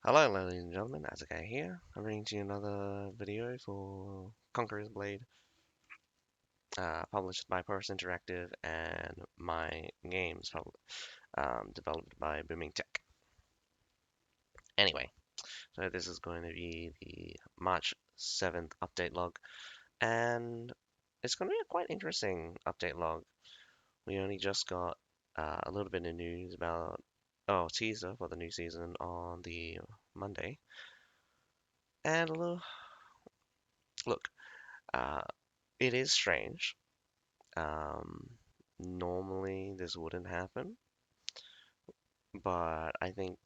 Hello, ladies and gentlemen, Azukai here. I'm bringing to you another video for Conqueror's Blade, published by Porus Interactive and my games developed by Booming Tech. Anyway, so this is going to be the March 7th update log, and it's going to be a quite interesting update log. We only just got a little bit of news about, teaser for the new season on the Monday, and a little, look, uh, it is strange. Um, Normally this wouldn't happen, but I think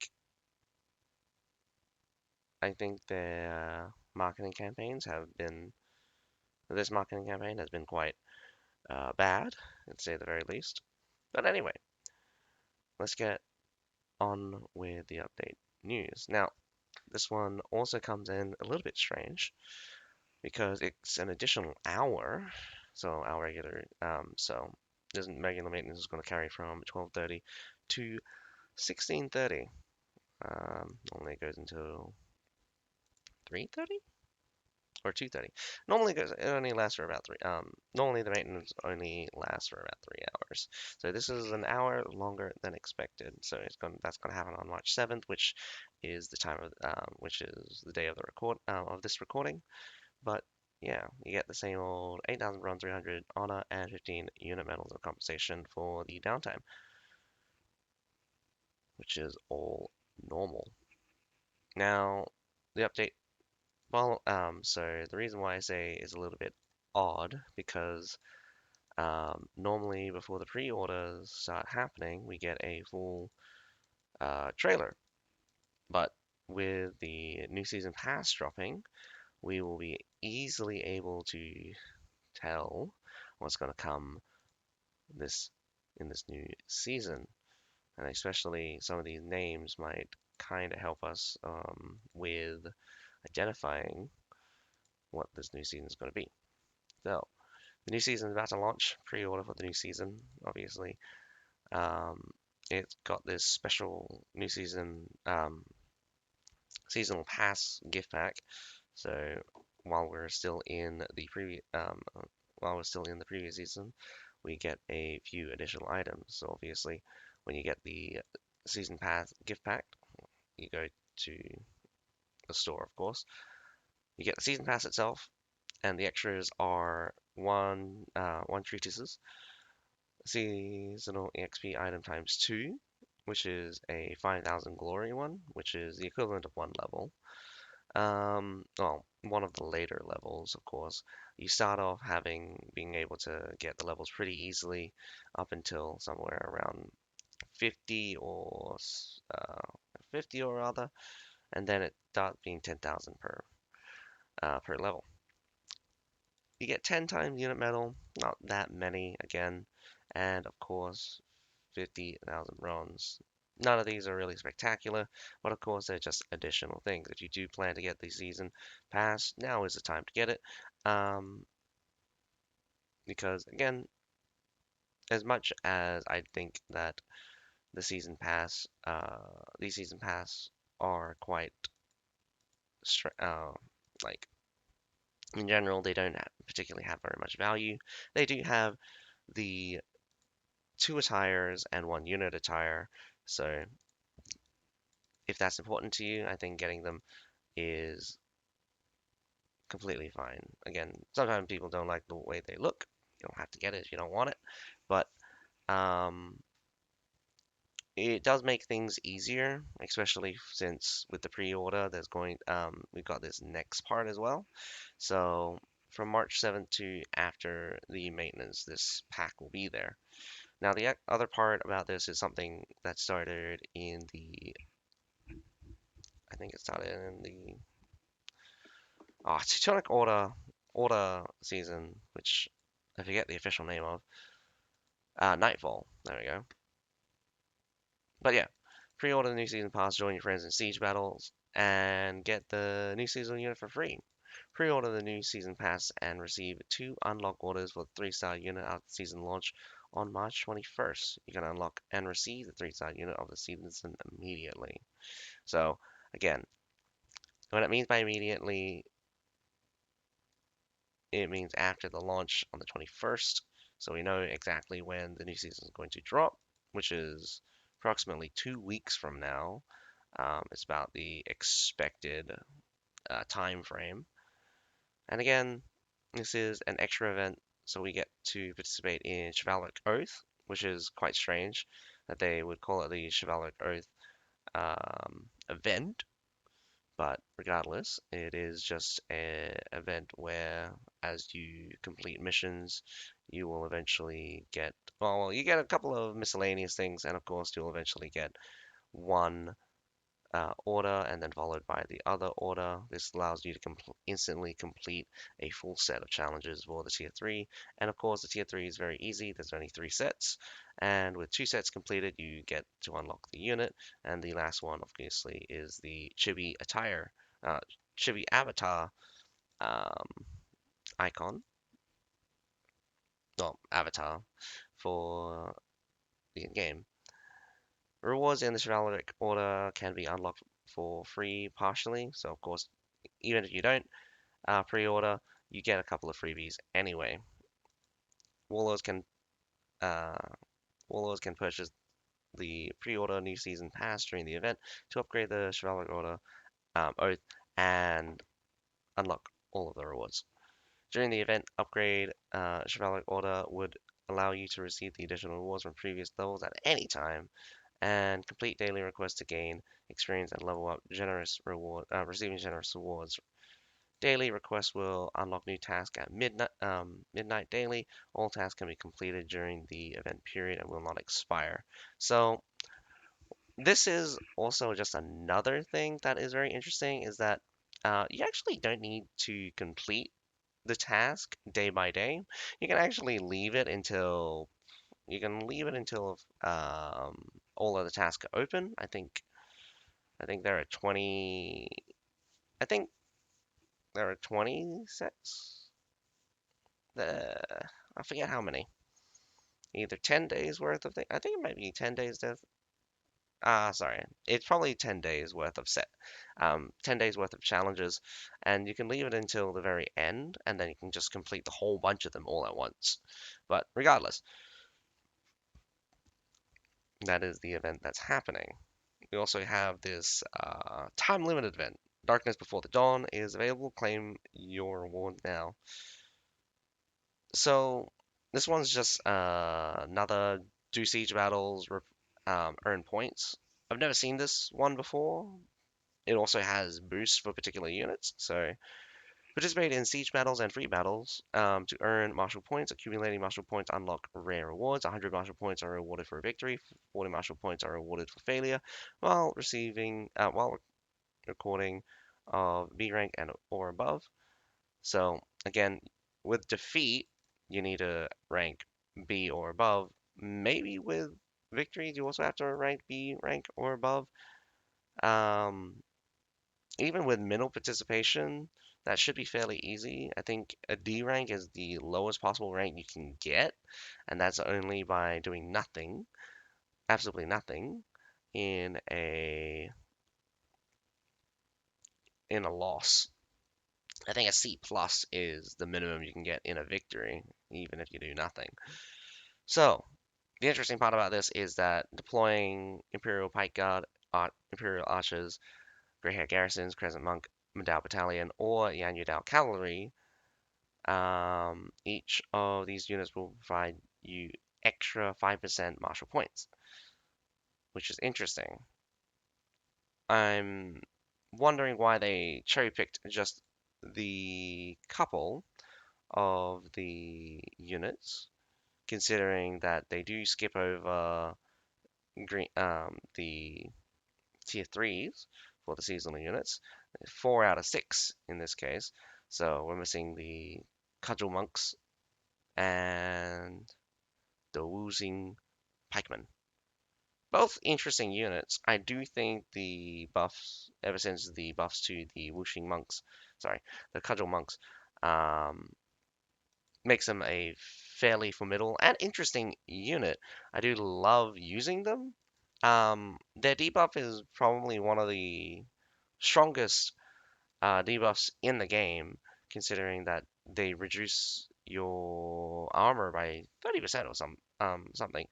their marketing campaigns have been this marketing campaign has been quite bad, to say the very least. But anyway, let's get on with the update news. Now, this one also comes in a little bit strange because it's an additional hour. So our this regular maintenance is going to carry from 12:30 to 16:30. Normally it goes until 3:30 or 2:30. It only lasts for about three. Normally the maintenance only lasts for about 3 hours. So this is an hour longer than expected. So that's gonna happen on March 7th, which is the day of the record of this recording. But yeah, you get the same old 8,000 bronze, 300 honor, and 15 unit medals of compensation for the downtime, which is all normal. Now, the update. So the reason why I say is a little bit odd because normally before the pre-orders start happening, we get a full trailer. But with the new season pass dropping, we will be easily able to tell what's going to come this in this new season, and especially some of these names might kind of help us with identifying what this new season is going to be. So, the new season is about to launch. Pre-order for the new season, obviously. Um, it's got this special new season seasonal pass gift pack. So while we're still in the previous while we're still in the previous season, we get a few additional items. So obviously, when you get the season pass gift pack, you go to the store, of course. You get the season pass itself, and the extras are one treatises, seasonal EXP item times two, which is a 5,000 glory one, which is the equivalent of one level. Well, one of the later levels, of course. You start off being able to get the levels pretty easily up until somewhere around 50 or 50 or rather, and then it starts being 10,000 per level. You get 10 times unit metal, not that many again, and of course 50,000 bronze. None of these are really spectacular, but of course they're just additional things. If you do plan to get the season pass, now is the time to get it. Um, because again, as much as I think that these season pass are quite like in general, they don't particularly have very much value. They do have the two attires and one unit attire, so if that's important to you, I think getting them is completely fine. Again, sometimes people don't like the way they look. You don't have to get it if you don't want it, but um, it does make things easier, especially since with the pre-order, we've got this next part as well. So from March 7th to after the maintenance, this pack will be there. Now, the other part about this is something that started in I think it started in the Teutonic Order season, which I forget the official name of. Nightfall. There we go. But yeah, pre-order the new season pass, join your friends in siege battles, and get the new season unit for free. Pre-order the new season pass and receive 2 unlock orders for the 3-star unit after season launch on March 21st. You can unlock and receive the 3-star unit of the season immediately. So Again, what it means by immediately, it means after the launch on the 21st. So we know exactly when the new season is going to drop, which is approximately 2 weeks from now. It's about the expected time frame. And again, this is an extra event, so we get to participate in Chivalric Oath, which is quite strange that they would call it the Chivalric Oath event. But regardless, it is just an event where, as you complete missions, you will eventually get, well, you get a couple of miscellaneous things, and of course, you'll eventually get one order and then followed by the other order. This allows you to instantly complete a full set of challenges for the tier 3. And of course, the tier 3 is very easy. There's only 3 sets. And with 2 sets completed, you get to unlock the unit. And the last one, obviously, is the chibi attire, chibi avatar um, icon, well, avatar for the game. Rewards in the chivalric order can be unlocked for free partially. So of course, even if you don't pre-order, you get a couple of freebies anyway. Warlords can uh, Warlords can purchase the pre-order new season pass during the event to upgrade the chivalric order oath and unlock all of the rewards. During the event, upgrade chivalric order would allow you to receive the additional rewards from previous levels at any time and complete daily requests to gain experience and level up receiving generous rewards. Daily requests will unlock new tasks at midnight daily. All tasks can be completed during the event period and will not expire. So this is also just another thing that is very interesting is that you actually don't need to complete the task day by day. You can actually leave it until all of the tasks are open. I think there are 20. I think there are 20 sets. I forget how many. Either 10 days worth of things. I think it might be 10 days death. Sorry. It's probably 10 days worth of 10 days worth of challenges, and you can leave it until the very end, and then you can just complete the whole bunch of them all at once. But regardless, that is the event that's happening. We also have this time limited event. Darkness Before the Dawn is available. Claim your reward now. So this one's just another do siege battles, earn points. I've never seen this one before. It also has boosts for particular units. So participate in siege battles and free battles to earn martial points. Accumulating martial points unlock rare rewards. 100 martial points are rewarded for a victory. 40 martial points are rewarded for failure, while recording of B rank and or above. So again, with defeat, you need to rank B or above. Maybe with victories, you also have to rank B rank or above. Um, Even with middle participation, that should be fairly easy. I think a D rank is the lowest possible rank you can get, and that's only by doing nothing, absolutely nothing, in a loss. I think a C plus is the minimum you can get in a victory, even if you do nothing. So, the interesting part about this is that deploying Imperial Pike Guard, Imperial Archers, Grey Hair Garrisons, Crescent Monk, Madao Battalion, or Yan Yudao Cavalry, each of these units will provide you extra 5% martial points, which is interesting. I'm wondering why they cherry picked just the couple of the units, considering that they do skip over the tier threes for the seasonal units, 4 out of 6 in this case. So we're missing the Cudgel Monks and the Woozing Pikemen. Both interesting units. I do think the buffs, ever since the buffs to the Wuxing Monks, sorry, the Cudgel Monks, um, makes them a fairly formidable and interesting unit. I do love using them. Their debuff is probably one of the strongest debuffs in the game, considering that they reduce your armor by 30% or something,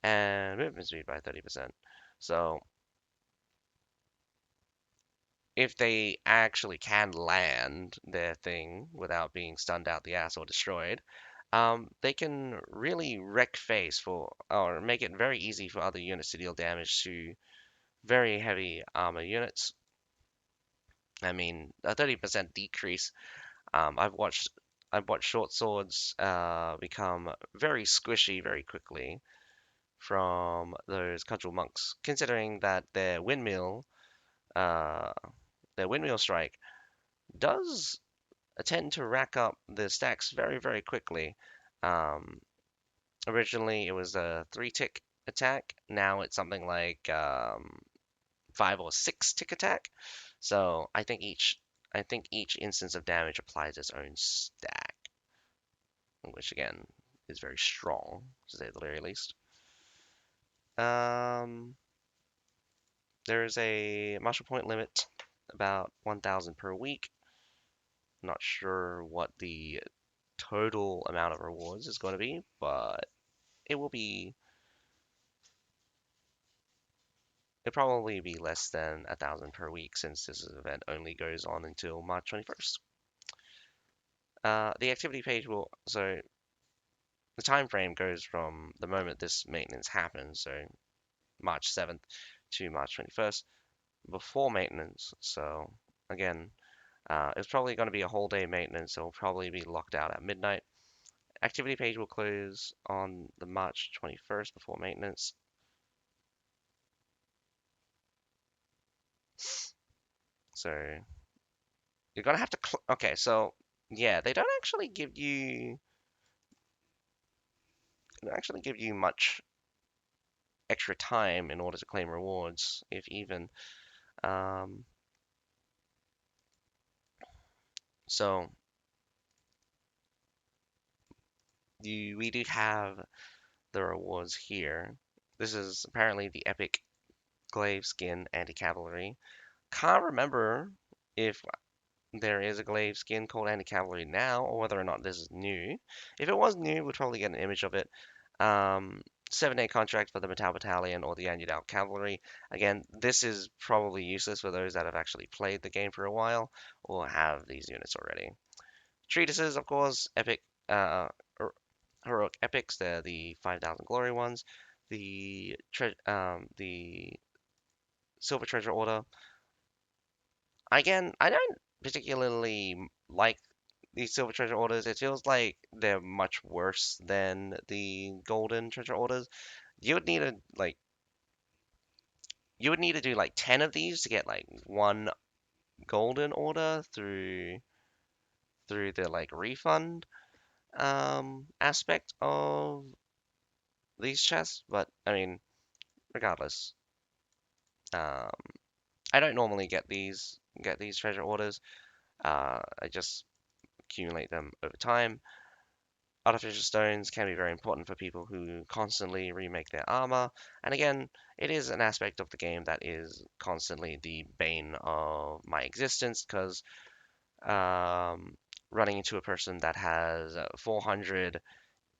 and movement speed by 30%. So if they actually can land their thing without being stunned out the ass or destroyed, they can really wreck face for or make it very easy for other units to deal damage to very heavy armor units. I mean, a 30% decrease. I've watched short swords become very squishy very quickly from those cudgel monks, considering that uh, their windmill strike does tend to rack up the stacks very, very quickly. Um, Originally, it was a 3 tick attack. Now it's something like 5 or 6 tick attack. So I think each instance of damage applies its own stack, which again is very strong to say the very least. Um, there is a martial point limit, about 1,000 per week. Not sure what the total amount of rewards is going to be, but it will be it'll probably be less than 1,000 per week since this event only goes on until March 21st. The activity page will so the time frame goes from the moment this maintenance happens, so March 7th to March 21st, before maintenance. So again, it's probably going to be a whole day maintenance. So it'll probably be locked out at midnight. Activity page will close on the March 21st before maintenance. So you're gonna have to. Okay, so yeah, they don't actually give you much extra time in order to claim rewards, if even. Um, so we do have the rewards here. This is apparently the epic glaive skin anti-cavalry. Can't remember if there is a glaive skin called anti-cavalry now, or whether or not this is new. If it was new, we'd probably get an image of it. Um, 7-day contract for the Metal Battalion or the Anudal Cavalry. Again, this is probably useless for those that have actually played the game for a while or have these units already. Treatises, of course, epic, heroic epics. They're the 5,000 glory ones. The Silver Treasure Order. Again, I don't particularly like these Silver Treasure Orders. It feels like they're much worse than the Golden Treasure Orders. You would need to like you would need to do like 10 of these to get like one Golden Order through the like refund aspect of these chests. But I mean, regardless, um, I don't normally get these treasure orders. I just accumulate them over time. Artificial stones can be very important for people who constantly remake their armor. And again, it is an aspect of the game that is constantly the bane of my existence because um, running into a person that has 400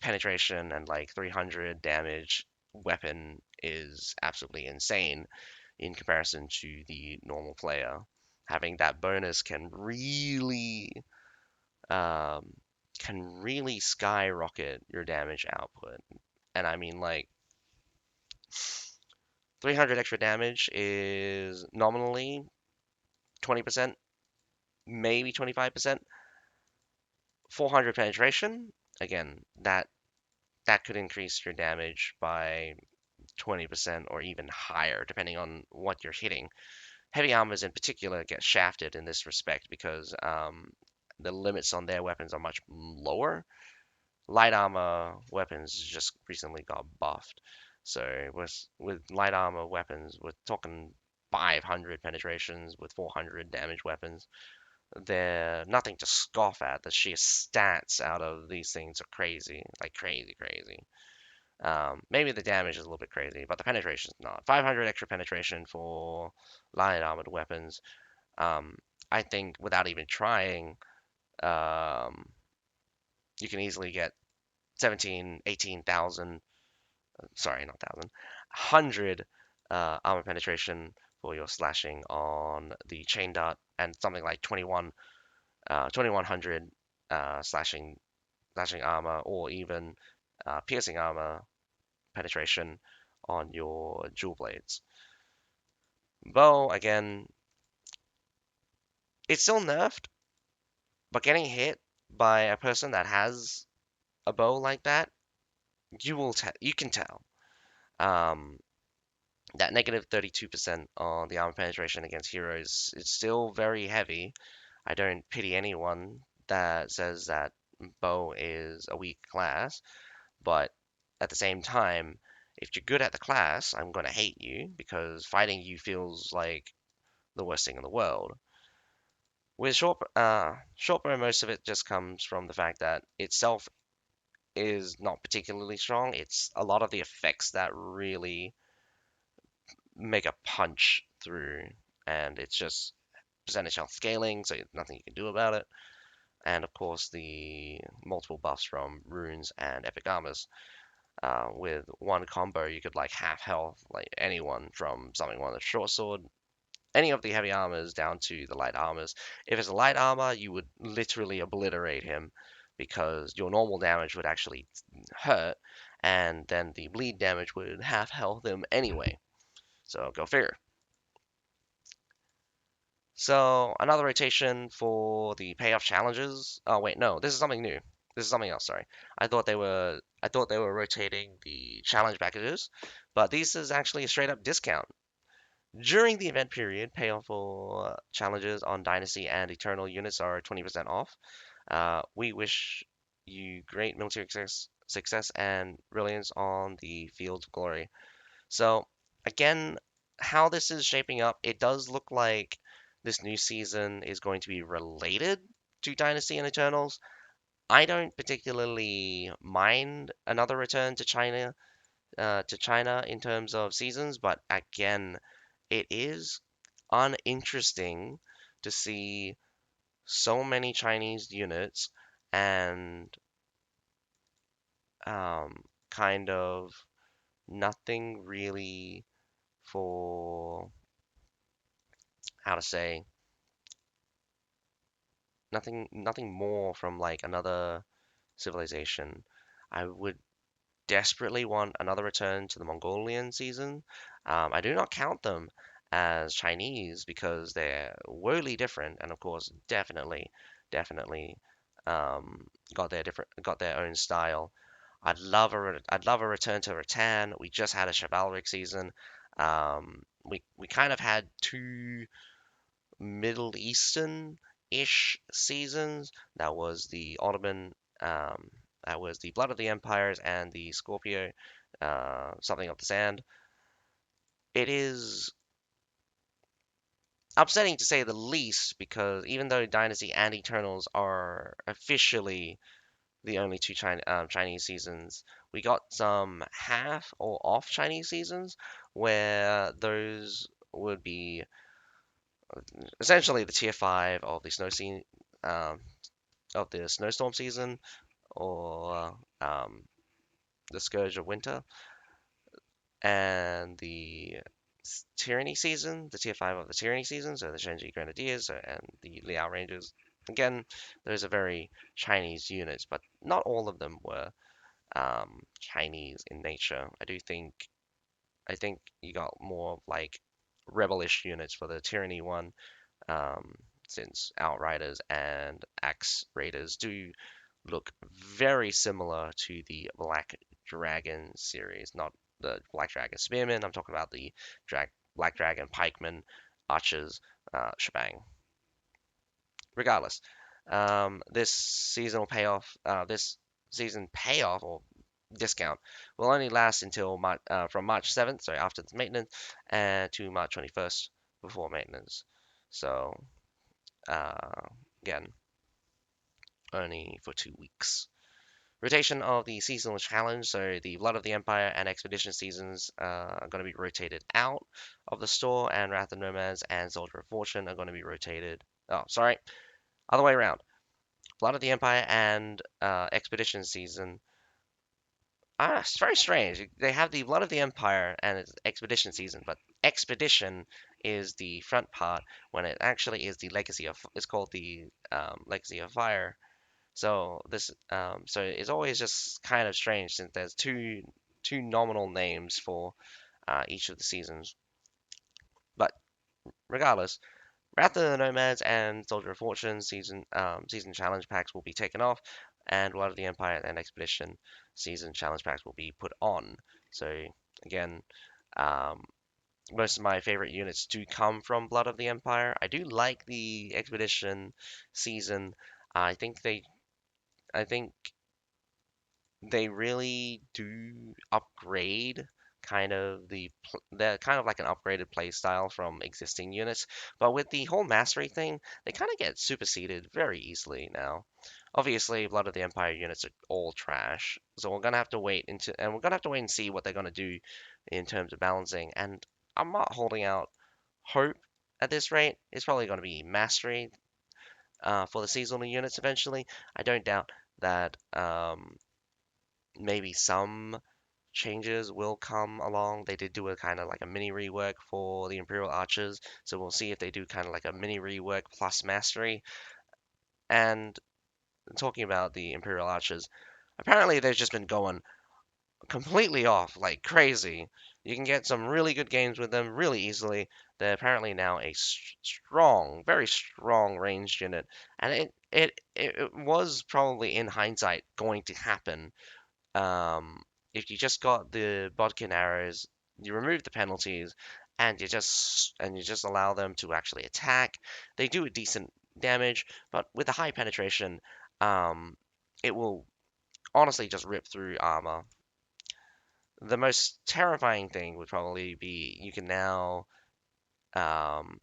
penetration and like 300 damage weapon is absolutely insane in comparison to the normal player. Having that bonus um, can really skyrocket your damage output. And I mean, like, 300 extra damage is nominally 20%, maybe 25%. 400 penetration, again, that could increase your damage by 20% or even higher, depending on what you're hitting. Heavy armors in particular get shafted in this respect because the limits on their weapons are much lower. Light armor weapons just recently got buffed. So with light armor weapons, we're talking 500 penetrations with 400 damage weapons. They're nothing to scoff at. The sheer stats out of these things are crazy, like crazy, crazy. Maybe the damage is a little bit crazy, but the penetration is not. 500 extra penetration for light armored weapons. Um, I think without even trying, um, you can easily get 17, 18,000, sorry, not thousand, 100 armor penetration for your slashing on the chain dart and something like 2100 slashing armor or even piercing armor penetration on your jewel blades. Bow, again, it's still nerfed, but getting hit by a person that has a bow like that, you can tell. Um, that negative 32% on the armor penetration against heroes is still very heavy. I don't pity anyone that says that bow is a weak class, but at the same time, if you're good at the class, I'm gonna hate you because fighting you feels like the worst thing in the world. With short bow, most of it just comes from the fact that itself is not particularly strong. It's a lot of the effects that really make a punch through, and it's just percentage health scaling, so nothing you can do about it. And of course, the multiple buffs from runes and epic armors. With one combo, you could like half health like anyone from something on the short sword, any of the heavy armors down to the light armors. If it's a light armor, you would literally obliterate him because your normal damage would actually hurt, and then the bleed damage would half health him anyway. So go figure. So another rotation for the payoff challenges. Oh wait, no, this is something new. This is something else. Sorry, I thought they were rotating the challenge packages, but this is actually a straight up discount. During the event period, payoff for challenges on Dynasty and Eternal units are 20% off. We wish you great military success and brilliance on the field of glory. So again, how this is shaping up, it does look like this new season is going to be related to Dynasty and Eternals. I don't particularly mind another return to China in terms of seasons, but again, it is uninteresting to see so many Chinese units and kind of nothing really for how to say nothing more from like another civilization. I would desperately want another return to the Mongolian season. I do not count them as Chinese because they're woefully different, and of course, definitely, got their own style. I'd love a return to Rattan. We just had a chivalric season. We kind of had two Middle Eastern-ish seasons. That was the Ottoman, that was the Blood of the Empires and the Scorpio, something of the Sand. It is upsetting to say the least because even though Dynasty and Eternals are officially the only two Chinese seasons, we got some half or off Chinese seasons where those would be essentially the tier 5 of the um, of the snowstorm season or the Scourge of Winter, and the Tyranny season, the tier 5 of the Tyranny season, so the Shenji Grenadiers and the Liao Rangers. Again, those are very Chinese units, but not all of them were Chinese in nature. I think you got more like rebellish units for the Tyranny one, um, since Outriders and Axe Raiders do look very similar to the Black Dragon series. Not the Black Dragon Spearmen, I'm talking about the Black Dragon Pikemen, Archers, shebang. Regardless, this season payoff or discount will only last until from March 7th, so after the maintenance, and to March 21st before maintenance. So, uh, again, only for 2 weeks. Rotation of the seasonal challenge, so the Blood of the Empire and Expedition seasons are going to be rotated out of the store, and Wrath of Nomads and Soldier of Fortune are going to be rotated. Oh, sorry, other way around. Blood of the Empire and Expedition season. It's very strange. They have the Blood of the Empire and it's Expedition season, but Expedition is the front part when it actually is the Legacy of. It's called the Legacy of Fire. So it's always just kind of strange since there's two nominal names for each of the seasons. But regardless, Wrath of the Nomads and Soldier of Fortune season challenge packs will be taken off, and Blood of the Empire and Expedition season challenge packs will be put on. So again, um, most of my favorite units do come from Blood of the Empire. I do like the Expedition season. I think they really do upgrade they're kind of like an upgraded play style from existing units, but with the whole mastery thing, they kind of get superseded very easily now. Obviously, Blood of the Empire units are all trash, so we're gonna have to wait and see what they're gonna do in terms of balancing. And I'm not holding out hope at this rate. It's probably gonna be mastery for the seasonal units eventually. I don't doubt that maybe some changes will come along. They did do a kind of like a mini rework for the Imperial Archers, so we'll see if they do kind of like a mini rework plus mastery. And talking about the Imperial Archers, apparently they've just been going completely off like crazy. You can get some really good games with them really easily. They're apparently now a strong, very strong ranged unit, and it was probably in hindsight going to happen if you just got the bodkin arrows, you remove the penalties, and you just allow them to actually attack. They do a decent damage, but with the high penetration, um, it will honestly just rip through armor. The most terrifying thing would probably be you can now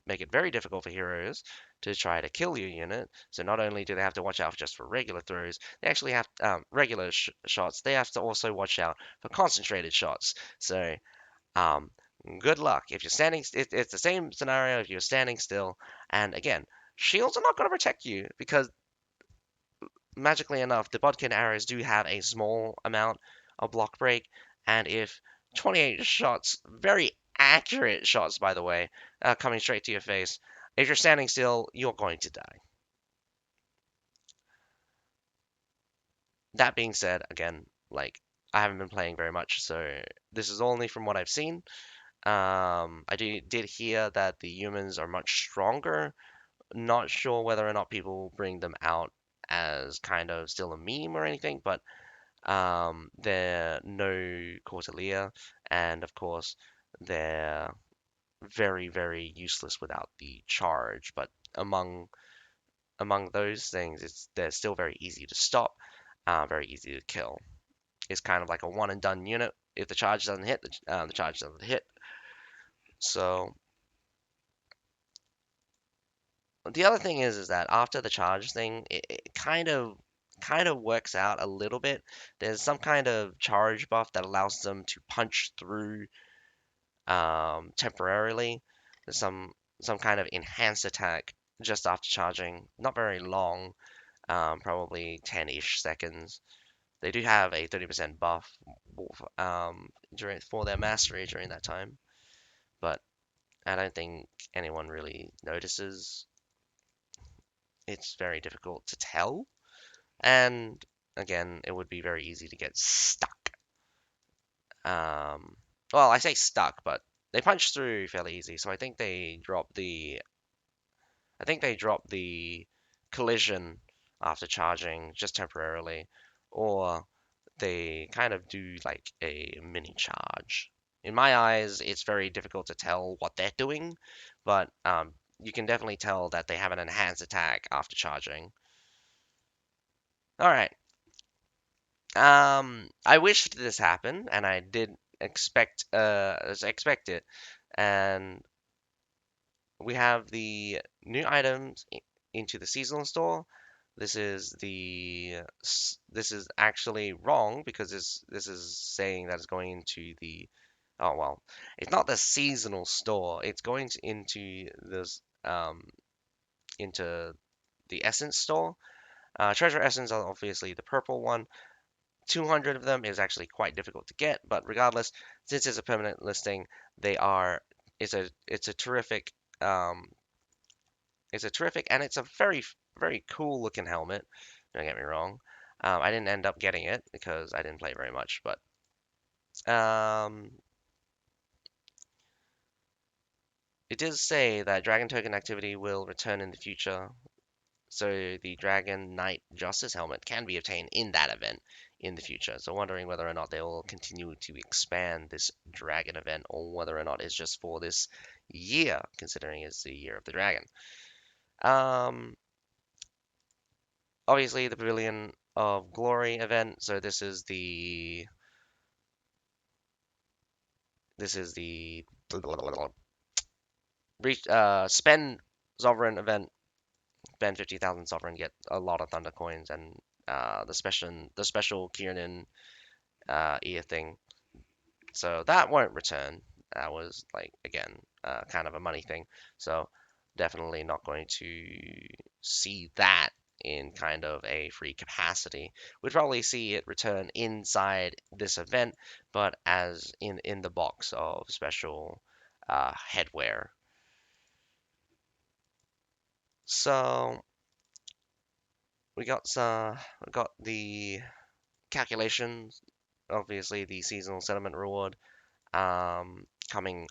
make it very difficult for heroes to try to kill your unit. So not only do they have to watch out just for regular throws, they actually have regular shots. They have to also watch out for concentrated shots. So um, good luck if you're standing. It's the same scenario if you're standing still. And again, shields are not going to protect you because magically enough, the bodkin arrows do have a small amount of block break, and if 28 shots, very accurate shots by the way, coming straight to your face, if you're standing still, you're going to die. That being said, again, like I haven't been playing very much, so this is only from what I've seen. I did hear that the humans are much stronger. Not sure whether or not people bring them out as kind of still a meme or anything, but they're no Cordelia, and of course, they're very, very useless without the charge. But among those things, they're still very easy to stop, very easy to kill. It's kind of like a one and done unit. If the charge doesn't hit, the charge doesn't hit. So the other thing is that after the charge thing, it kind of works out a little bit. There's some kind of charge buff that allows them to punch through temporarily. There's some kind of enhanced attack just after charging. Not very long, probably 10-ish seconds. They do have a 30% buff during for their mastery during that time, but I don't think anyone really notices. It's very difficult to tell, and again, it would be very easy to get stuck. Um, well, I say stuck, but they punch through fairly easy, so I think they drop the collision after charging just temporarily, or they kind of do like a mini charge. In my eyes, it's very difficult to tell what they're doing, but you can definitely tell that they have an enhanced attack after charging. All right. I wished this happened, and I did expect it, and we have the new items into the seasonal store. this is actually wrong because this is saying that it's going into the oh well, it's not the seasonal store. It's going into this into the Essence store. Treasure Essence are obviously the purple one. 200 of them is actually quite difficult to get, but regardless, since it's a permanent listing, they are it's a terrific um, it's a terrific and it's a very cool looking helmet. Don't get me wrong. I didn't end up getting it because I didn't play very much, but um, it does say that Dragon Token activity will return in the future, so the Dragon Knight Justice helmet can be obtained in that event in the future. So wondering whether or not they will continue to expand this Dragon event or whether or not it's just for this year, considering it's the year of the Dragon. Um, Obviously the Pavilion of Glory event. So this is the spend sovereign event. Spend 50,000 sovereign, get a lot of thunder coins and the special Kiernan ear thing. So that won't return. That was like again kind of a money thing. So definitely not going to see that in kind of a free capacity. We'd probably see it return inside this event, but as in the box of special headwear. So we got the calculations. Obviously, the seasonal settlement reward coming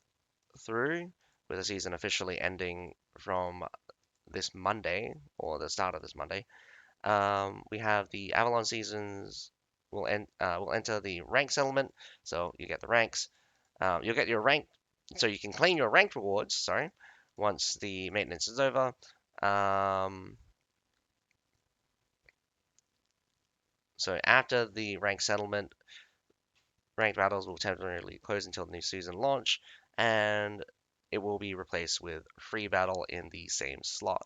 through with the season officially ending from this Monday or the start of this Monday. We have the Avalon seasons will enter the rank settlement, so you get the ranks. You'll get your rank, so you can claim your rank rewards. Sorry, once the maintenance is over. Um, so after the rank settlement, ranked battles will temporarily close until the new season launch, and it will be replaced with free battle in the same slot.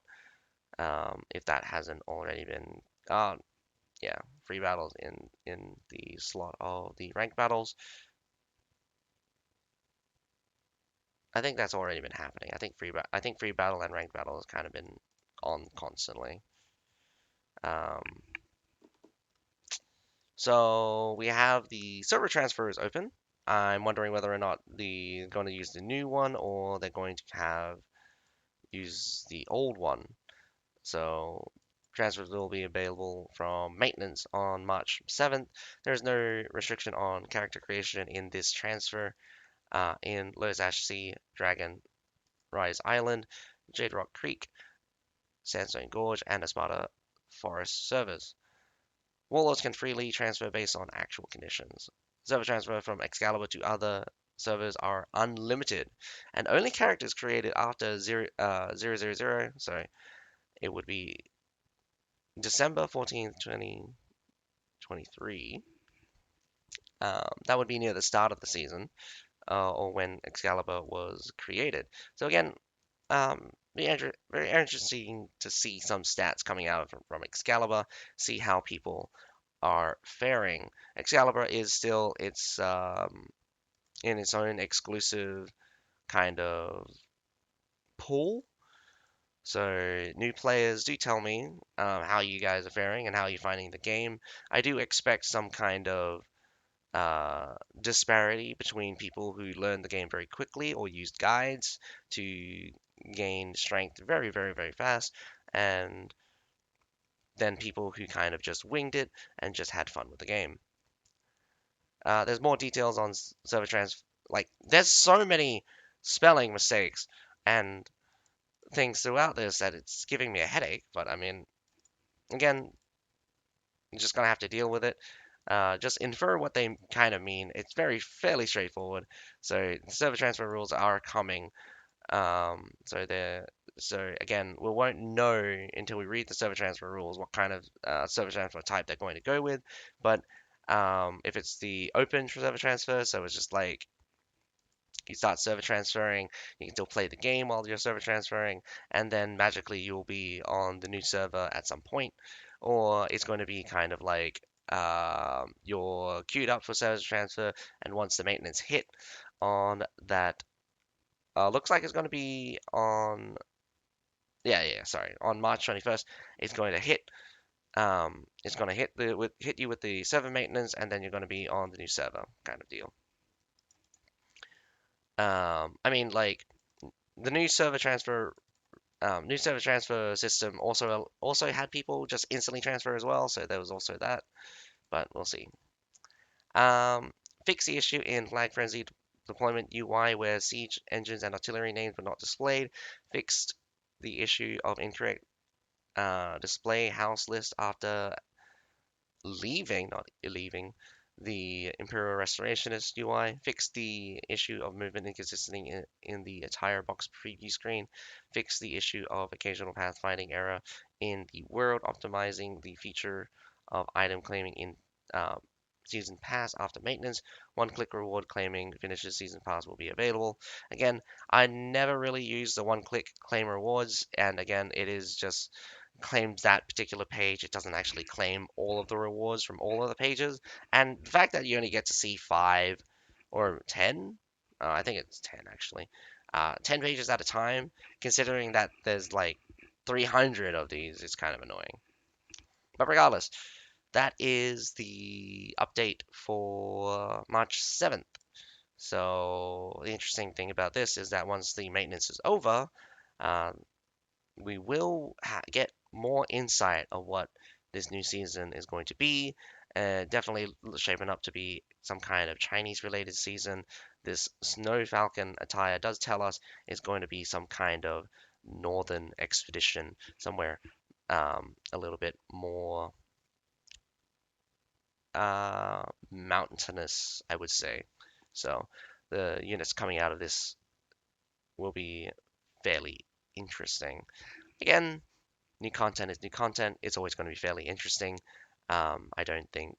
If that hasn't already been, yeah, free battles in the slot of the ranked battles. I think that's already been happening. I think free battle and ranked battle has kind of been on constantly. Um, so we have the server transfers open. I'm wondering whether or not they're going to use the new one or they're going to have use the old one. So transfers will be available from maintenance on March 7th. There's no restriction on character creation in this transfer. In Lotus Ash Sea, Dragon Rise Island, Jade Rock Creek, Sandstone Gorge, and Espada Forest servers. Warlords can freely transfer based on actual conditions. Server transfer from Excalibur to other servers are unlimited, and only characters created after 000, sorry, it would be December 14th, 2023. That would be near the start of the season, or when Excalibur was created. So again, very interesting to see some stats coming out from Excalibur, see how people are faring. Excalibur is still in its own exclusive kind of pool. So new players do tell me how you guys are faring and how you're finding the game. I do expect some kind of disparity between people who learned the game very quickly or used guides to gain strength very fast, and then people who kind of just winged it and just had fun with the game. There's more details on server trans. Like, there's so many spelling mistakes and things throughout this that it's giving me a headache. But I mean, again, you're just gonna have to deal with it. Just infer what they kind of mean. It's fairly straightforward. So server transfer rules are coming. So again, we won't know until we read the server transfer rules what kind of server transfer type they're going to go with. But if it's the open server transfer, so it's just like you start server transferring, you can still play the game while you're server transferring, and then magically you'll be on the new server at some point. or it's going to be kind of like you're queued up for service transfer, and once the maintenance hit on that, looks like it's going to be on, yeah, sorry, on March 21st, it's going to hit. It's going to hit you with the server maintenance, and then you're going to be on the new server kind of deal. I mean, like the new server transfer system also had people just instantly transfer as well, so there was also that. But we'll see. Um, Fix the issue in lag frenzy deployment UI where siege engines and artillery names were not displayed. Fixed the issue of incorrect display house list after not leaving, the Imperial Restorationist UI, fix the issue of movement inconsistency in the entire box preview screen, fix the issue of occasional pathfinding error in the world, optimizing the feature of item claiming in uh, season pass after maintenance. One-click reward claiming finishes season pass will be available. Again, I never really use the one-click claim rewards, and again, it is just claims that particular page. It doesn't actually claim all of the rewards from all of the pages. And the fact that you only get to see 5 or 10, I think it's 10 actually, 10 pages at a time, considering that there's like 300 of these, is kind of annoying. But regardless, that is the update for March 7th. So the interesting thing about this is that once the maintenance is over, uh, we will get more insight of what this new season is going to be. Definitely shaping up to be some kind of Chinese related season. This Snow Falcon attire does tell us it's going to be some kind of northern expedition somewhere a little bit more mountainous, I would say. So the units coming out of this will be fairly interesting. Again, new content is new content. It's always going to be fairly interesting. Um, I don't think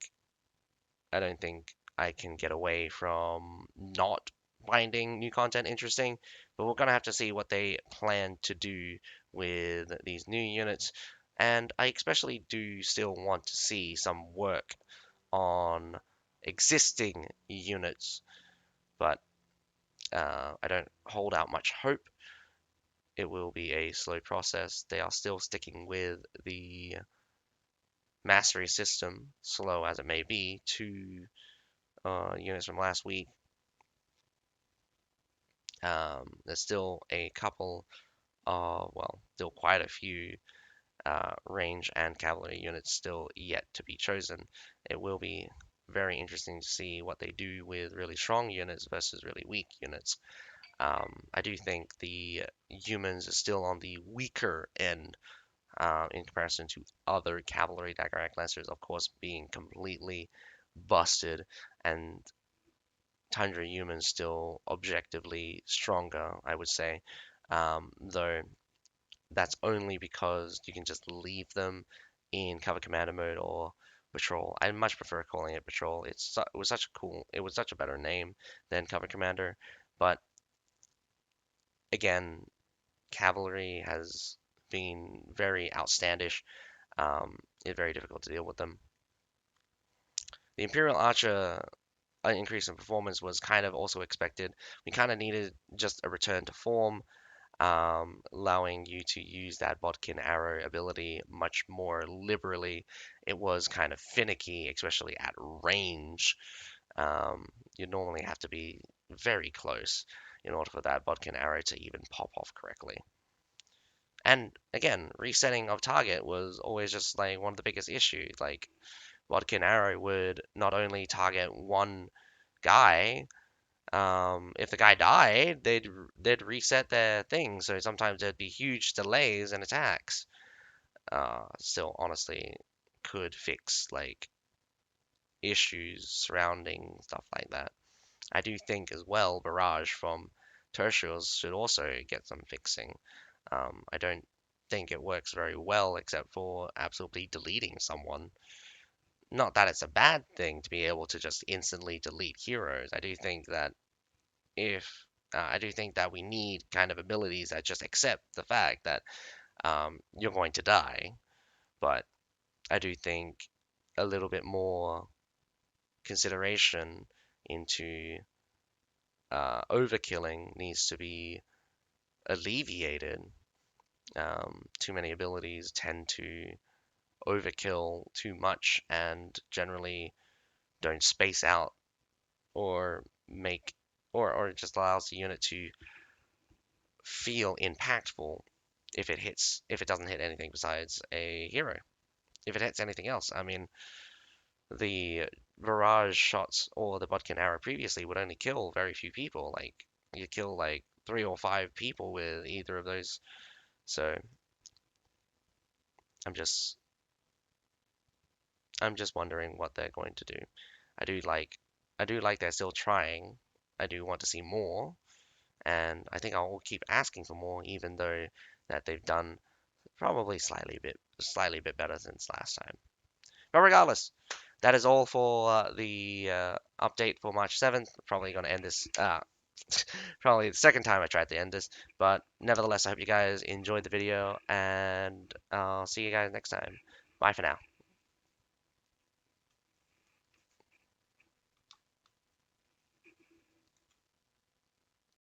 I don't think I can get away from not finding new content interesting, but we're gonna have to see what they plan to do with these new units. And I especially do still want to see some work on existing units, but I don't hold out much hope. It will be a slow process. They are still sticking with the mastery system, slow as it may be, to units from last week. There's still a couple well, still quite a few range and cavalry units still yet to be chosen. It will be very interesting to see what they do with really strong units versus really weak units. I do think the humans are still on the weaker end in comparison to other cavalry Dagger Lancers, of course, being completely busted, and Tundra humans still objectively stronger, I would say. Though that's only because you can just leave them in cover commander mode or patrol. I much prefer calling it patrol. It was such a better name than cover commander. But again, cavalry has been very outstandish. It's very difficult to deal with them. The Imperial Archer increase in performance was kind of also expected. We kind of needed just a return to form, allowing you to use that Bodkin arrow ability much more liberally. It was kind of finicky, especially at range. You normally have to be very close in order for that Bodkin arrow to even pop off correctly. And again, resetting of target was always just like one of the biggest issues. Like Bodkin arrow would not only target one guy, if the guy died, they'd reset their thing. So sometimes there'd be huge delays in attacks. Still, honestly, could fix like issues surrounding stuff like that. I do think as well, barrage from tertials should also get some fixing. I don't think it works very well except for absolutely deleting someone. Not that it's a bad thing to be able to just instantly delete heroes. I do think that we need kind of abilities that just accept the fact that you're going to die. But I do think a little bit more consideration into overkilling needs to be alleviated. Too many abilities tend to overkill too much and generally don't space out or make or it just allows the unit to feel impactful if it doesn't hit anything besides a hero. If it hits anything else, I mean, the barrage shots or the Bodkin arrow previously would only kill very few people. Like you kill like 3 or 5 people with either of those. So I'm just I'm just wondering what they're going to do. I do like I do like they're still trying. I do want to see more, and I think I'll keep asking for more, even though that they've done probably slightly bit better since last time. But regardless, that is all for the update for March 7th. Probably going to end this. Probably the second time I tried to end this, but nevertheless, I hope you guys enjoyed the video, and I'll see you guys next time. Bye for now.